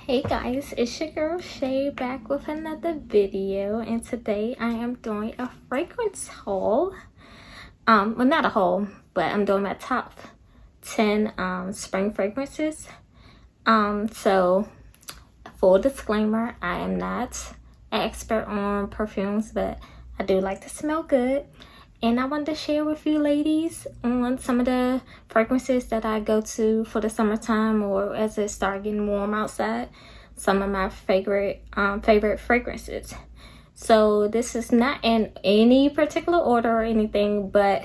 Hey guys, it's your girl Shay back with another video, and today I am doing a fragrance haul. Well, not a haul, but I'm doing my top 10 spring fragrances. So full disclaimer, I am not an expert on perfumes, but I do like to smell good. And I wanted to share with you ladies on some of the fragrances that I go to for the summertime or as it starts getting warm outside. Some of my favorite fragrances. So this is not in any particular order or anything, but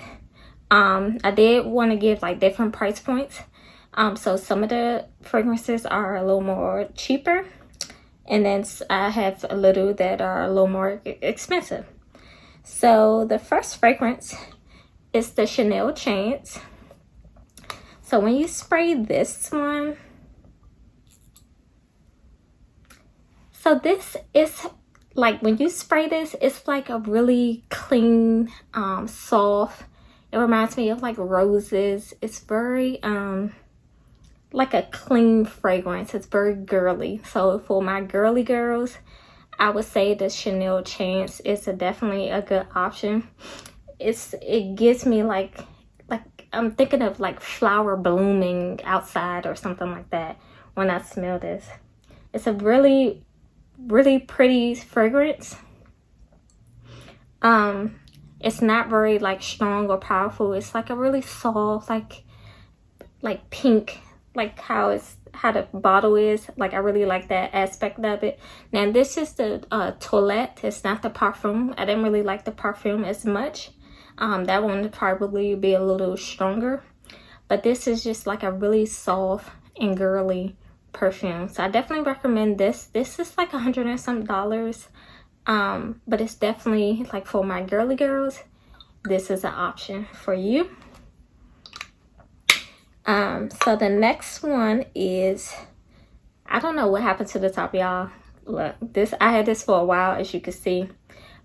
I did want to give like different price points. So some of the fragrances are a little more cheaper, and then I have a little that are a little more expensive. So the first fragrance is the Chanel Chance. So when you spray this one, so this is like, when you spray this, it's like a really clean, soft. It reminds me of like roses. It's very like a clean fragrance. It's very girly. So for my girly girls, I would say the Chanel Chance is definitely a good option. It gives me like I'm thinking of like flower blooming outside or something like that when I smell this. It's a really pretty fragrance. It's not very like strong or powerful. It's like a really soft, like pink, like how the bottle is. Like I really like that aspect of it. Now this is the toilette. It's not the parfum. I didn't really like the parfum as much. That one would probably be a little stronger, but this is just like a really soft and girly perfume. So I definitely recommend this. This is like $100 and some, but it's definitely like for my girly girls, this is an option for you. So the next one is, I don't know what happened to the top, y'all. Look, this, I had this for a while, as you can see,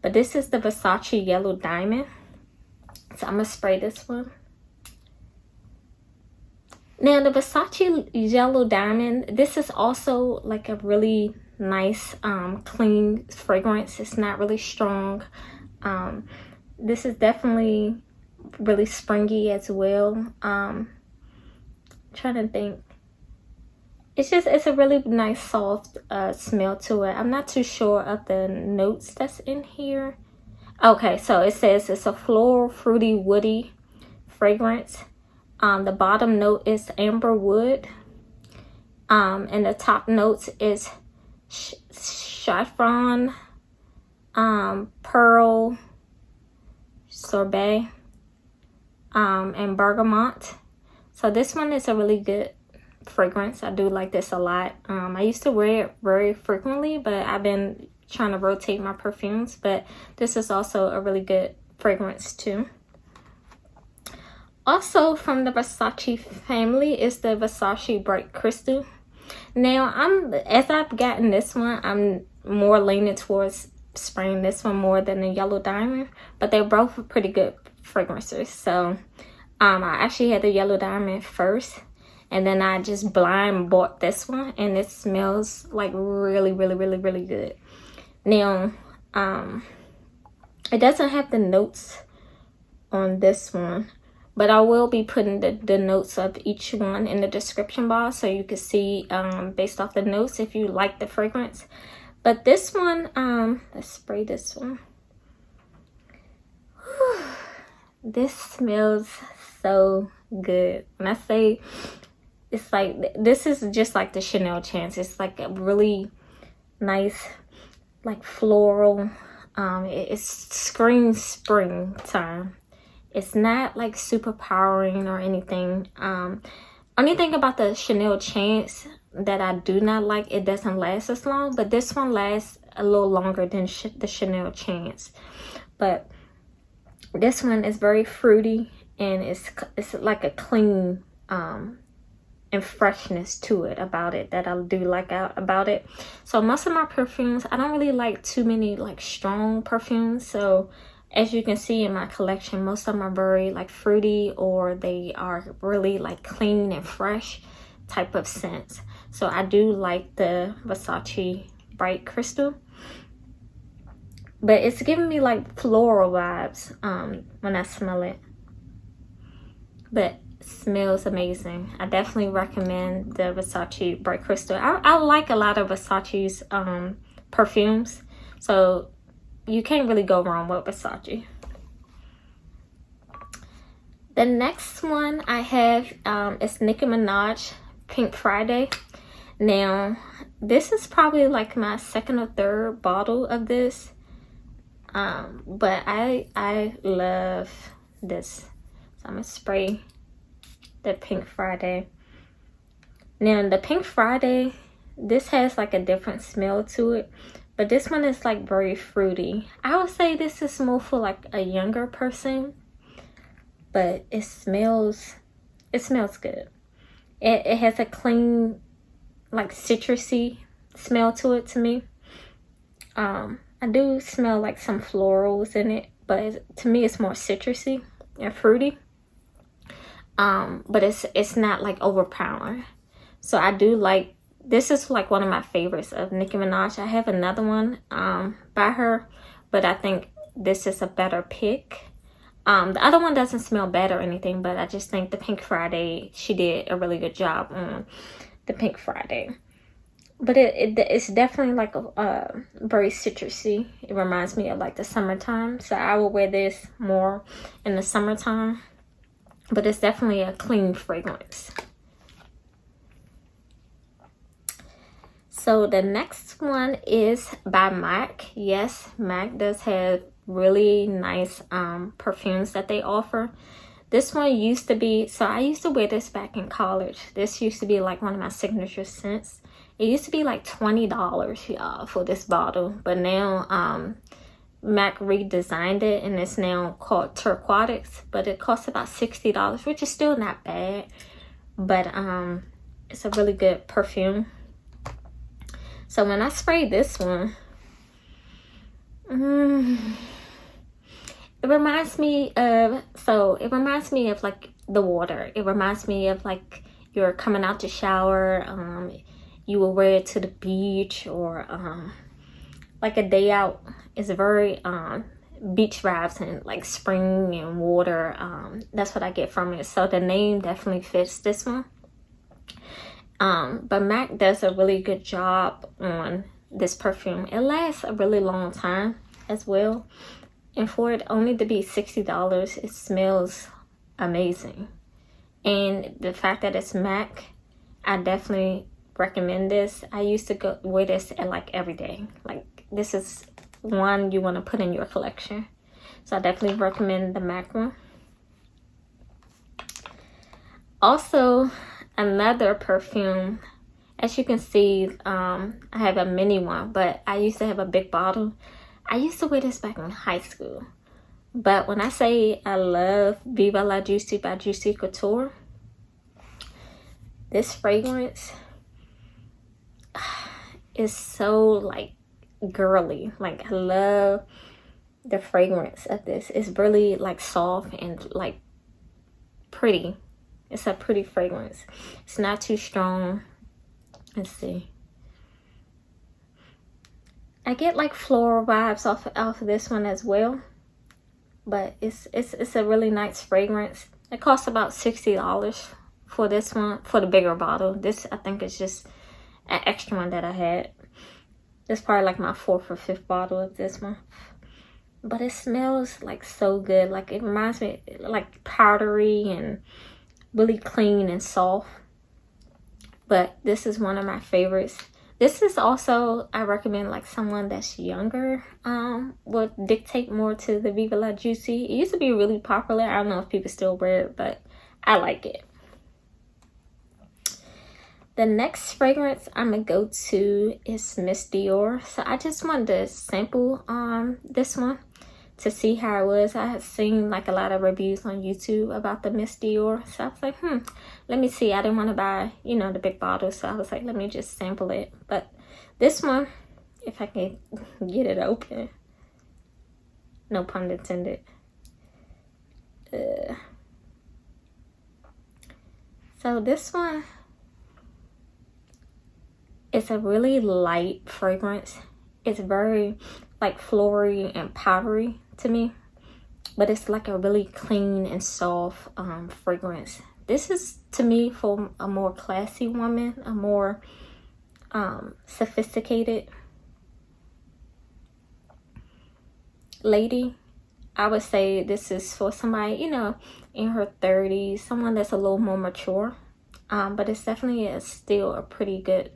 but this is the Versace Yellow Diamond. So I'm gonna spray this one. Now the Versace Yellow Diamond, this is also like a really nice, clean fragrance. It's not really strong. This is definitely really springy as well. Trying to think, it's a really nice soft smell to it. I'm not too sure of the notes that's in here. Okay, so it says it's a floral, fruity, woody fragrance. The bottom note is amber wood, and the top notes is chiffon, pearl, sorbet, and bergamot. So this one is a really good fragrance. I do like this a lot. I used to wear it very frequently, but I've been trying to rotate my perfumes. But this is also a really good fragrance too. Also from the Versace family is the Versace Bright Crystal. Now as I've gotten this one, I'm more leaning towards spraying this one more than the Yellow Diamond, but they're both pretty good fragrances. So I actually had the Yellow Diamond first, and then I just blind bought this one, and it smells like really good. Now it doesn't have the notes on this one, but I will be putting the notes of each one in the description box, so you can see based off the notes if you like the fragrance. But this one, let's spray this one. Whew. This smells so good. When I say it's like, this is just like the Chanel Chance. It's like a really nice, like floral. It screams springtime. It's not like super powering or anything. Only thing about the Chanel Chance that I do not like, it doesn't last as long, but this one lasts a little longer than the Chanel Chance. But this one is very fruity, and it's like a clean and freshness to it about it that I do like about it. So most of my perfumes, I don't really like too many like strong perfumes. So as you can see in my collection, most of them are very like fruity, or they are really like clean and fresh type of scents. So I do like the Versace Bright Crystal. But it's giving me like floral vibes when I smell it. But it smells amazing. I definitely recommend the Versace Bright Crystal. I like a lot of Versace's perfumes. So you can't really go wrong with Versace. The next one I have is Nicki Minaj Pink Friday. Now, this is probably like my second or third bottle of this. But I love this. So I'm gonna spray the Pink Friday. Now, the Pink Friday, this has like a different smell to it. But this one is like very fruity. I would say this is more for like a younger person. But it smells good. It has a clean, like citrusy smell to it to me. I do smell like some florals in it, but to me it's more citrusy and fruity. But it's not like overpowering. So I do like, this is like one of my favorites of Nicki Minaj. I have another one by her, but I think this is a better pick. The other one doesn't smell bad or anything, but I just think the Pink Friday, she did a really good job on the Pink Friday. But it's definitely like a very citrusy. It reminds me of like the summertime. So I will wear this more in the summertime. But it's definitely a clean fragrance. So the next one is by Marc. Yes, Marc does have really nice perfumes that they offer. This one used to be, so I used to wear this back in college. This used to be like one of my signature scents. It used to be like $20, y'all, for this bottle. But now Marc redesigned it and it's now called Turquotics. But it costs about $60, which is still not bad. But it's a really good perfume. So when I spray this one, it reminds me of like the water. It reminds me of like you're coming out to shower. You will wear it to the beach or like a day out. It's very beach vibes and like spring and water. That's what I get from it. So the name definitely fits this one. But Marc does a really good job on this perfume. It lasts a really long time as well. And for it only to be $60, it smells amazing. And the fact that it's Marc, I definitely recommend this. I used to wear this at like every day. Like this is one you want to put in your collection. So I definitely recommend the Marc one. Also, another perfume, as you can see, I have a mini one, but I used to have a big bottle. I used to wear this back in high school. But when I say I love Viva La Juicy by Juicy Couture, this fragrance is so like girly. Like I love the fragrance of this. It's really like soft and like pretty. It's a pretty fragrance. It's not too strong. Let's see. I get like floral vibes off of this one as well. But it's a really nice fragrance. It costs about $60 for this one, for the bigger bottle. This I think is just an extra one that I had. It's probably like my 4th or 5th bottle of this one. But it smells like so good. Like it reminds me like powdery and really clean and soft. But this is one of my favorites. This is also, I recommend like someone that's younger would dictate more to the Viva La Juicy. It used to be really popular. I don't know if people still wear it, but I like it. The next fragrance I'm gonna go to is Miss Dior. So I just wanted to sample this one to see how it was. I had seen like a lot of reviews on YouTube about the Miss Dior. So I was like, let me see. I didn't want to buy, you know, the big bottle. So I was like, let me just sample it. But this one, if I can get it open, no pun intended. So this one, It's a really light fragrance. It's very like floral and powdery to me, but it's like a really clean and soft fragrance. This is to me for a more classy woman, a more sophisticated lady. I would say this is for somebody, you know, in her 30s, someone that's a little more mature. But it's definitely still a pretty good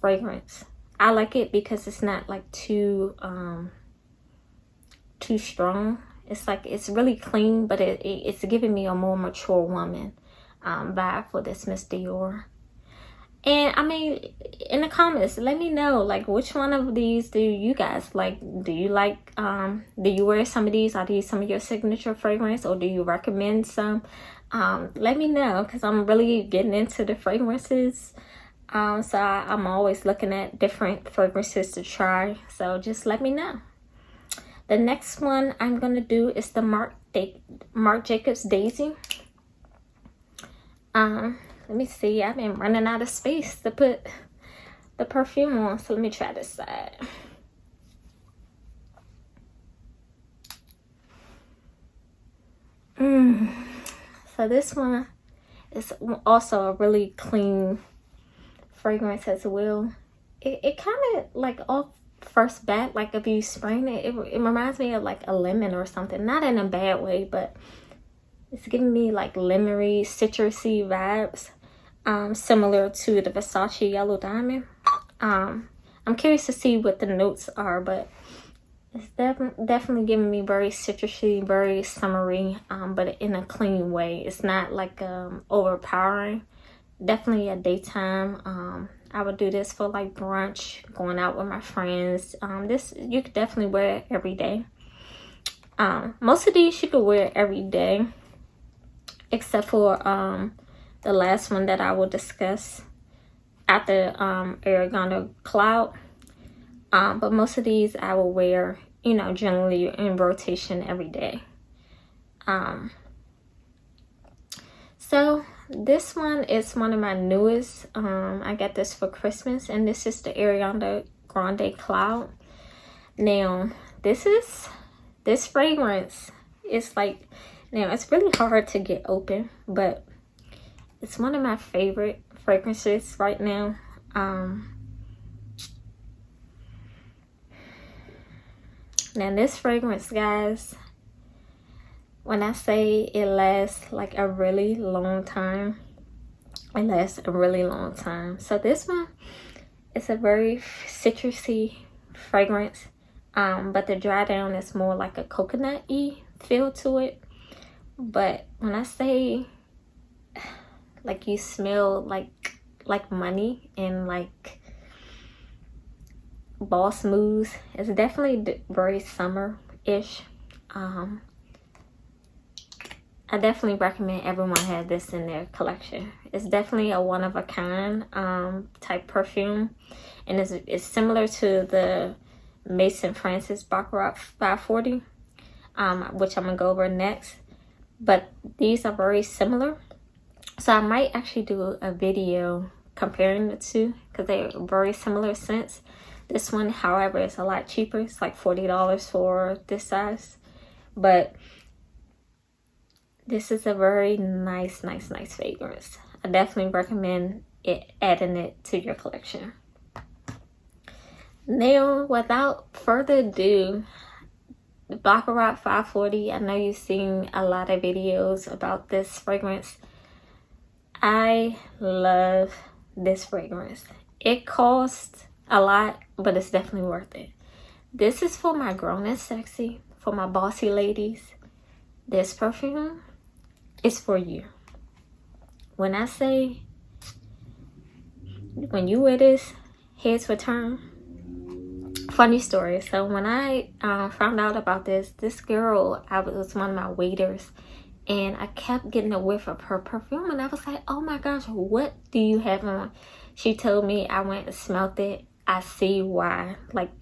fragrance. I like it because it's not like too strong. It's like, it's really clean, but it's giving me a more mature woman vibe for this Miss Dior. And I mean, in the comments, let me know, like, which one of these do you guys like? Do you like, do you wear some of these? Are these some of your signature fragrance, or do you recommend some? Let me know, because I'm really getting into the fragrances. So I'm always looking at different fragrances to try. So just let me know. The next one I'm going to do is the Marc Jacobs Daisy. Let me see. I've been running out of space to put the perfume on. So let me try this side. So this one is also a really clean fragrance as well. It kind of like off first bat, like if you spraying it, it reminds me of like a lemon or something. Not in a bad way, but it's giving me like lemony, citrusy vibes. Similar to the Versace Yellow Diamond. I'm curious to see what the notes are, but it's definitely giving me very citrusy, very summery, but in a clean way. It's not like overpowering. Definitely a daytime. I would do this for like brunch, going out with my friends. This you could definitely wear it every day. Most of these you could wear every day, except for the last one that I will discuss after Ariana Cloud. But most of these I will wear, you know, generally in rotation every day. So this one is one of my newest. I got this for Christmas, and this is the Ariana Grande Cloud. Now this fragrance is like, now it's really hard to get open, but it's one of my favorite fragrances right now. Now this fragrance, guys, when I say it lasts like a really long time, it lasts a really long time. So this one is a very citrusy fragrance, but the dry down is more like a coconut-y feel to it. But when I say like you smell like money and like boss moves, it's definitely very summer-ish. I definitely recommend everyone have this in their collection. It's definitely a one-of-a-kind type perfume, and it's similar to the Maison Francis Baccarat 540, which I'm gonna go over next. But these are very similar, so I might actually do a video comparing the two because they're very similar scents. This one, however, is a lot cheaper. It's like $40 for this size, but this is a very nice fragrance. I definitely recommend adding it to your collection. Now, without further ado, the Baccarat 540. I know you've seen a lot of videos about this fragrance. I love this fragrance. It costs a lot, but it's definitely worth it. This is for my grown and sexy, for my bossy ladies. This perfume is for you. When I say, when you wear this, heads will turn. Funny story. So when I found out about this girl, I was one of my waiters, and I kept getting a whiff of her perfume, and I was like, oh my gosh, what do you have on? She told me. I went and smelled it. I see why. Like,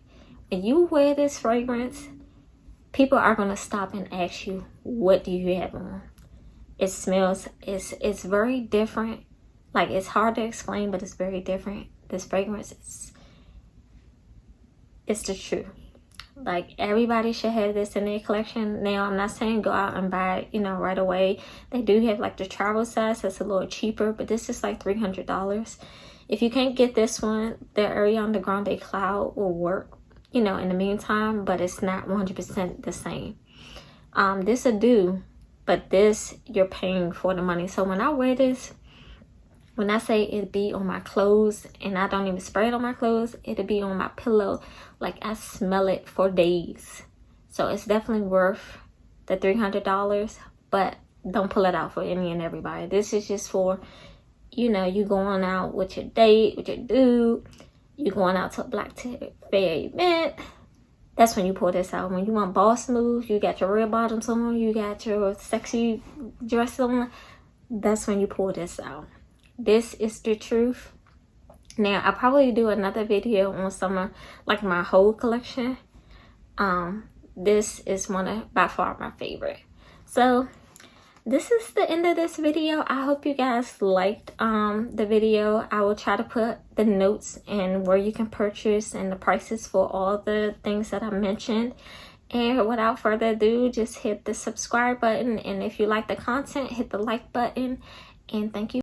when you wear this fragrance, people are gonna stop and ask you, what do you have on? It smells, it's very different. Like, it's hard to explain, but it's very different. This fragrance it's the truth. Like, everybody should have this in their collection. Now, I'm not saying go out and buy it, you know, right away. They do have like the travel size that's a little cheaper, but this is like $300. If you can't get this one, the Ariana Grande Cloud will work, you know, in the meantime, but it's not 100% the same. This will do, but this, you're paying for the money. So when I wear this, when I say it'd be on my clothes, and I don't even spray it on my clothes, it'll be on my pillow. Like, I smell it for days. So it's definitely worth the $300, but don't pull it out for any and everybody. This is just for, you know, you going out with your date, with your dude, you going out to a black fair event. That's when you pull this out. When you want boss moves, you got your red bottoms on, you got your sexy dress on, that's when you pull this out. This is the truth. Now, I'll probably do another video on some of, like, my whole collection. This is one of, by far, my favorite. So, this is the end of this video. I hope you guys liked the video. I will try to put the notes and where you can purchase and the prices for all the things that I mentioned. And without further ado, just hit the subscribe button. And if you like the content, hit the like button. And thank you.